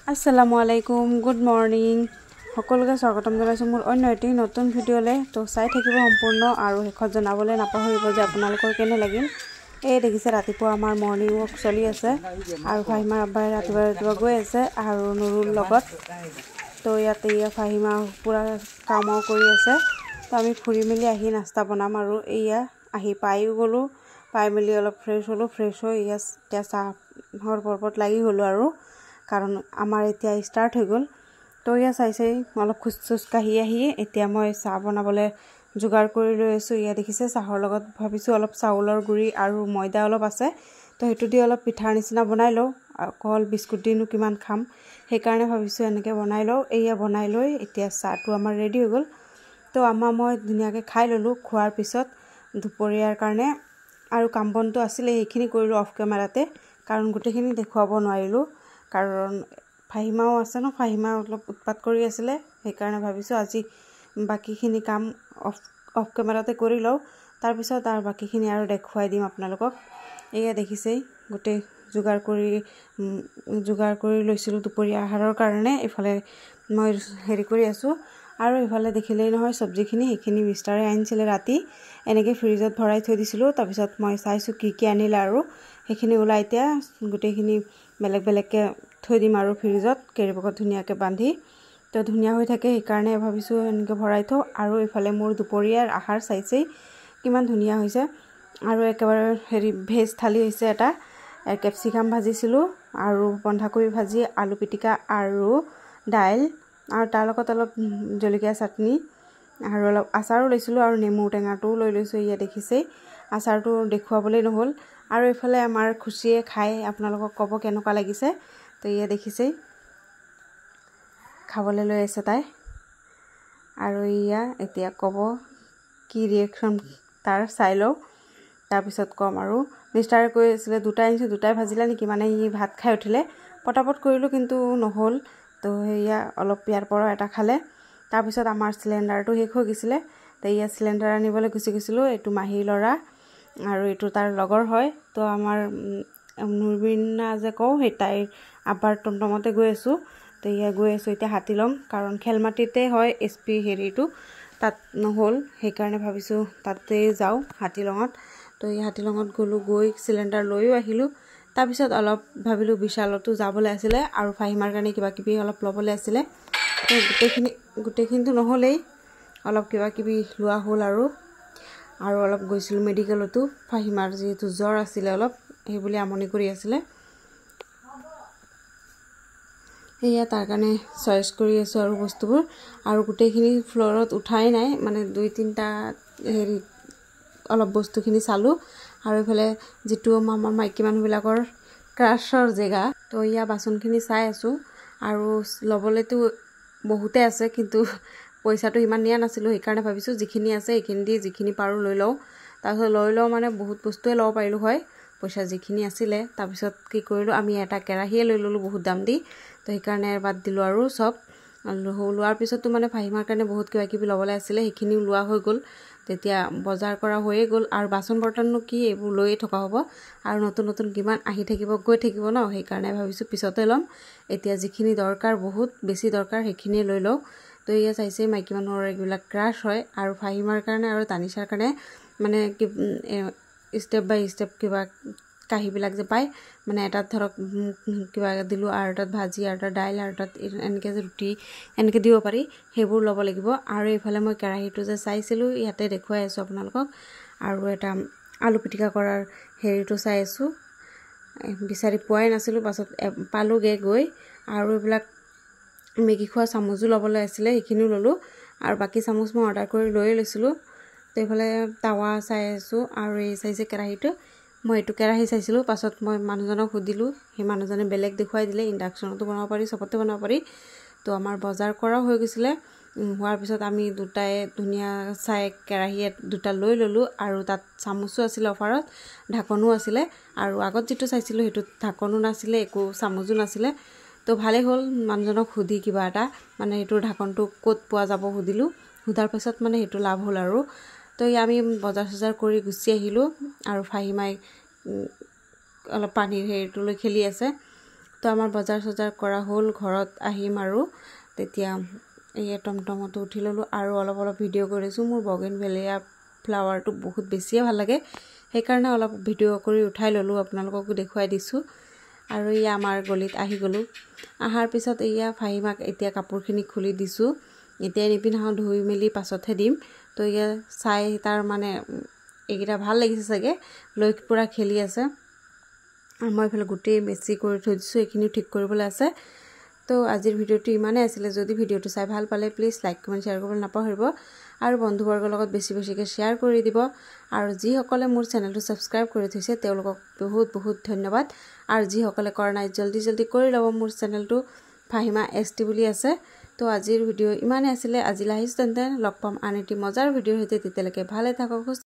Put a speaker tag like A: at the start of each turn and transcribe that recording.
A: আসসালামু আলাইকুম good morning সকলোকে স্বাগতম জনাইছোঁ মোৰ অন্য এটি নতুন ভিডিঅ'লৈ তো চাই থাকিব সম্পূৰ্ণ আৰু শেষত জনাবলৈ নাপাহৰিব যে আপোনালোকৰ কেনে লাগিল এই দেখিছে ৰাতিপুৱা আমাৰ মৰ্নিং ৱাক চলি আছে আৰু ফাহিমাৰ আব্বাই ৰাতিপুৱা গৈ আছে আৰু নুৰুৰ লগত তো ইয়াতে ফাহিমা পুৰা কাম কৰি আছে তো আমি ফুৰি মেলি আহি নাস্তা বনাম আৰু এয়া আহি পাইও গ'লো পাই মেলি অলপ ফ্ৰেছ হ'লো ফ্ৰেছ হৈ এতিয়া চাহৰ পৰ্বত লাগি গ'লো আৰু কাৰণ আমাৰ এতিয়া ষ্টাৰ্ট হৈ গ'ল তো ইয়া চাইছে অলপ খুচ কাহি আহি এতিয়া মই চাহ বনাবলৈ যোগাৰ কৰি লৈ আছোঁ ইয়া দেখিছে চাহৰ লগত ভাবিছোঁ অলপ চাউলৰ গুড়ি আৰু ময়দা অলপ আছে তো হেতু দি অলপ পিঠাৰ নিচিনা বনাই লওঁ অকল বিস্কুট দিনো কিমান খাম সেইকাৰণে ভাবিছোঁ এনেকৈ বনাই লওঁ এয়া বনাই লৈ এতিয়া চাহটো আমাৰ ৰেডি হৈ গ'ল তো মই ধুনীয়াকৈ খাই ল'লোঁ খোৱাৰ পিছত দুপৰীয়াৰ কাৰণে আৰু কাম বনটো আছিলে সেইখিনি কৰিলোঁ অফ কেমেৰাতে কাৰণ গোটেইখিনি দেখুৱাব নোৱাৰিলোঁ কাৰণ ফাহিমাও আছে ন ফাহিমা অলপ উৎপাত কৰি আছিলে সেইকাৰণে ভাবিছোঁ আজি বাকিখিনি কাম অফ কেমেৰাতে কৰি লওঁ তাৰপিছত আৰু বাকিখিনি আৰু দেখুৱাই দিম আপোনালোকক এয়া দেখিছেই গোটেই যোগাৰ কৰি লৈছিলোঁ দুপৰীয়া আহাৰৰ কাৰণে ইফালে মই হেৰি কৰি আছোঁ আৰু ইফালে দেখিলেই নহয় চব্জিখিনি সেইখিনি মিষ্টাৰে আনিছিলে ৰাতি এনেকৈ ফ্ৰিজত ভৰাই থৈ দিছিলোঁ তাৰপিছত মই চাইছোঁ কি আনিলে আৰু সেইখিনি ওলাই এতিয়া গোটেইখিনি বেলেগকৈ থৈ দিম আৰু ফ্ৰিজত কেৰিবেগত ধুনীয়াকৈ বান্ধি তো ধুনীয়া হৈ থাকে সেইকাৰণে ভাবিছোঁ এনেকৈ ভৰাই থওঁ আৰু ইফালে মোৰ দুপৰীয়াৰ আহাৰ চাইছেই কিমান ধুনীয়া হৈছে আৰু একেবাৰে হেৰি ভেজ থালি হৈছে এটা কেপচিকাম ভাজিছিলোঁ আৰু বন্ধাকবি ভাজি আলু পিটিকা আৰু দাইল আৰু তাৰ লগত অলপ জলকীয়া চাটনি আৰু অলপ আচাৰো লৈছিলোঁ আৰু নেমু টেঙাটোও লৈ লৈছোঁ ইয়া দেখিছেই আচাৰটো দেখুৱাবলৈ নহ'ল আৰু এইফালে আমাৰ খুচিয়ে খাই আপোনালোকক ক'ব কেনেকুৱা লাগিছে তো ইয়া দেখিছেই খাবলৈ লৈ আছে তাই আৰু ইয়া এতিয়া ক'ব কি ৰিয়েকশ্যন তাৰ চাই লওঁ তাৰপিছত ক'ম আৰু মিষ্টাৰে কৈ আছিলে দুটাই আনিছোঁ দুটাই ভাজিলে নেকি মানে ই ভাত খাই উঠিলে পটাপট কৰিলোঁ কিন্তু নহ'ল তো সেয়া অলপ ইয়াৰ পৰা এটা খালে তাৰপিছত আমাৰ চিলিণ্ডাৰটো শেষ হৈ গৈছিলে তো ইয়া চিলিণ্ডাৰ আনিবলৈ গুচি গৈছিলোঁ এইটো মাহীৰ ল'ৰা আৰু এইটো তাৰ লগৰ হয় তো আমাৰ নুৰবিনা যে কওঁ সেই তাইৰ আব্বাৰ টমটমতে গৈ আছোঁ তো ইয়া গৈ আছোঁ এতিয়া হাতী ল'ম কাৰণ খেলমাটিতে হয় SP হেৰিটো তাত নহ'ল সেইকাৰণে ভাবিছোঁ তাতে যাওঁ হাতীলঙত তো এই হাতীলঙত গ'লোঁ গৈ চিলিণ্ডাৰ লৈও আহিলোঁ তাৰপিছত অলপ ভাবিলোঁ বিশালতো যাবলৈ আছিলে আৰু ফাহিমাৰ কাৰণে কিবাকিবি অলপ ল'বলৈ আছিলে তো গোটেইখিনিতো নহ'লেই অলপ কিবাকিবি লোৱা হ'ল আৰু অলপ গৈছিলোঁ মেডিকেলতো ফাহিমাৰ যিহেতু জ্বৰ আছিলে অলপ সেইবুলি আমনি কৰি আছিলে সেয়া তাৰ কাৰণে চইচ কৰি আছোঁ আৰু বস্তুবোৰ আৰু গোটেইখিনি ফ্ল'ৰত উঠাই নাই মানে 2-3টা হেৰি অলপ বস্তুখিনি চালোঁ আৰু এইফালে যিটো আমাৰ মাইকী মানুহবিলাকৰ ক্ৰাছৰ জেগা তো ইয়া বাচনখিনি চাই আছোঁ আৰু ল'বলৈতো বহুতে আছে কিন্তু পইচাটো ইমান নিয়া নাছিলোঁ সেইকাৰণে ভাবিছোঁ যিখিনি আছে সেইখিনি দি যিখিনি পাৰোঁ লৈ লওঁ তাৰপিছত লৈ লওঁ মানে বহুত বস্তুৱে ল'ব পাৰিলোঁ হয় পইচা যিখিনি আছিলে তাৰপিছত কি কৰিলোঁ আমি এটা কেৰাহীয়ে লৈ ল'লোঁ বহুত দাম দি তো সেইকাৰণে বাদ দিলোঁ আৰু চব লোৱাৰ পিছতো মানে ফাহিমাৰ কাৰণে বহুত কিবাকিবি ল'বলৈ আছিলে সেইখিনিও লোৱা হৈ গ'ল তেতিয়া বজাৰ কৰা হৈয়ে গ'ল আৰু বাচন বৰ্তননো কি এইবোৰ লৈয়ে থকা হ'ব আৰু নতুন কিমান আহি থাকিব গৈ থাকিব ন সেইকাৰণে ভাবিছোঁ পিছতে ল'ম এতিয়া যিখিনি দৰকাৰ বহুত বেছি দৰকাৰ সেইখিনিয়ে লৈ লওঁ তো ইয়া চাইছে মাইকী মানুহৰ এইবিলাক ক্ৰাছ হয় আৰু ফাহিমাৰ কাৰণে আৰু তানিছাৰ কাৰণে মানে ষ্টেপ বাই ষ্টেপ কিবা কাঁহীবিলাক যে পায় মানে এটাত ধৰক কিবা দিলোঁ আৰু এটাত ভাজি আৰু এটাত দাইল আৰু এটাত এনেকৈ যে ৰুটি এনেকৈ দিব পাৰি সেইবোৰ ল'ব লাগিব আৰু এইফালে মই কেৰাহীটো যে চাইছিলোঁ ইয়াতে দেখুৱাই আছোঁ আপোনালোকক আৰু এটা আলু পিটিকা কৰাৰ হেৰিটো চাই আছোঁ বিচাৰি পোৱাই নাছিলোঁ পাছত পালোঁগৈ গৈ আৰু এইবিলাক মেগী খোৱা চামুচো ল'বলৈ আছিলে সেইখিনিও ল'লোঁ আৰু বাকী চামুচ মই অৰ্ডাৰ কৰি লৈয়ে লৈছিলোঁ তো এইফালে টাৱা চাই আছোঁ আৰু এই চাইছে কেৰাহীটো মই এইটো কেৰাহী চাইছিলোঁ পাছত মই মানুহজনক সুধিলোঁ সেই মানুহজনে বেলেগ দেখুৱাই দিলে ইণ্ডাকশ্যনতো বনাব পাৰি চবতে বনাব পাৰি তো আমাৰ বজাৰ কৰাও হৈ গৈছিলে হোৱাৰ পিছত আমি দুটাই ধুনীয়া চাই কেৰাহী দুটা লৈ ল'লোঁ আৰু তাত চামুচো আছিলে অফাৰত ঢাকনো আছিলে আৰু আগত যিটো চাইছিলোঁ সেইটোত ঢাকনো নাছিলে একো চামুচো নাছিলে তো ভালেই হ'ল মানুহজনক সুধি কিবা এটা মানে এইটোৰ ঢাকনটো ক'ত পোৱা যাব সুধিলোঁ সোধাৰ পিছত মানে সেইটো লাভ হ'ল আৰু তো আমি বজাৰ কৰি গুচি আহিলোঁ আৰু ফাহিমাই অলপ পানীৰ হেৰিটো লৈ খেলি আছে তো আমাৰ বজাৰ সজাৰ কৰা হ'ল ঘৰত আহিম আৰু তেতিয়া এই টমটমটো উঠি ললো আৰু অলপ ভিডিঅ' কৰিছো মোৰ বগেনভেলিয়া ফ্লাৱাৰটো বহুত বেছিয়ে ভাল লাগে সেইকাৰণে অলপ ভিডিঅ' কৰি উঠাই ললো আপোনালোককো দেখুৱাই দিছো আৰু এই আমাৰ গলিত আহি গলো আহাৰ পিছত এয়া ফাহিমাক এতিয়া কাপোৰখিনি খুলি দিছো এতিয়া নিপিনহাও ধুই মেলি পাছতহে দিম তো এয়া চাই তাৰ মানে এইকেইটা ভাল লাগিছে চাগে লৈ পুৰা খেলি আছে আৰু মই ফেলে গুটি মেচি কৰি থৈ দিছো এইখিনি ঠিক কৰিবলৈ আছে তো আজিৰ ভিডিঅ'টো ইমানে আছিল যদি ভিডিঅ'টো চাই ভাল পালে প্লিজ লাইক কমেন্ট শেয়াৰ কৰিবলৈ নাপাহৰিব আৰু বন্ধুবৰ্গৰ লগত বেছিকৈ শেয়াৰ কৰি দিব আৰু যি সকলে মোৰ চেনেলটো সাবস্ক্ৰাইব কৰি থৈছে তেওঁলোকক বহুত ধন্যবাদ আৰু যি সকলে কৰা নাই জলদি কৰি লব মোৰ চেনেলটো ফাহিমা এছটি বুলি আছে তো আজিৰ ভিডিঅ' ইমানে আছিল আজিলৈ আহিছো তেন্তে লগ পাম আন এটি মজাৰ ভিডিঅ'ৰ সৈতে তেতিয়ালৈকে ভালে থাকক